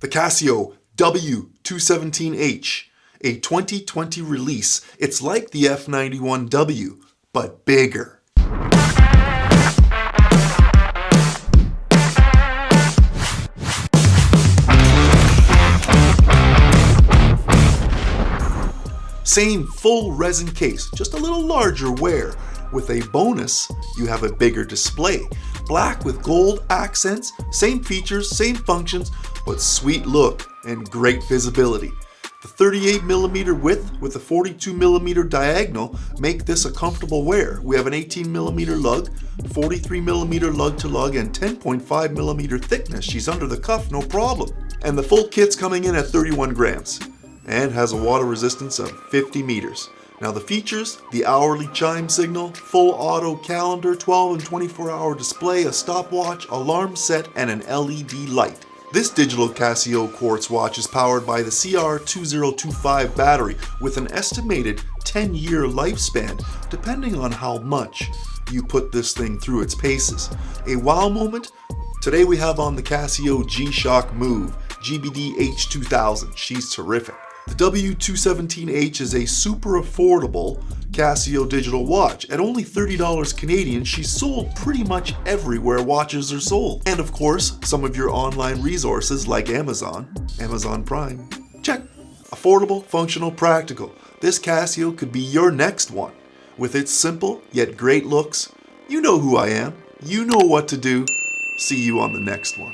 The Casio W217H, a 2020 release. It's like the F91W, but bigger. Same full resin case, just a little larger wear. With a bonus, you have a bigger display. Black with gold accents, same features, same functions, but sweet look and great visibility. The 38mm width with a 42mm diagonal make this a comfortable wear. We have an 18mm lug, 43mm lug to lug, and 10.5mm thickness. She's under the cuff, no problem. And the full kit's coming in at 31 grams and has a water resistance of 50 meters. Now the features, the hourly chime signal, full auto calendar, 12 and 24-hour display, a stopwatch, alarm set, and an LED light. This digital Casio quartz watch is powered by the CR2025 battery with an estimated 10-year lifespan, depending on how much you put this thing through its paces. A wow moment? Today we have on the Casio G-Shock Move GBD H2000. She's terrific. The W217H is a super affordable Casio digital watch. At only $30 Canadian, she's sold pretty much everywhere watches are sold. And of course, some of your online resources like Amazon Prime. Check. Affordable, functional, practical. This Casio could be your next one. With its simple yet great looks, you know who I am. You know what to do. See you on the next one.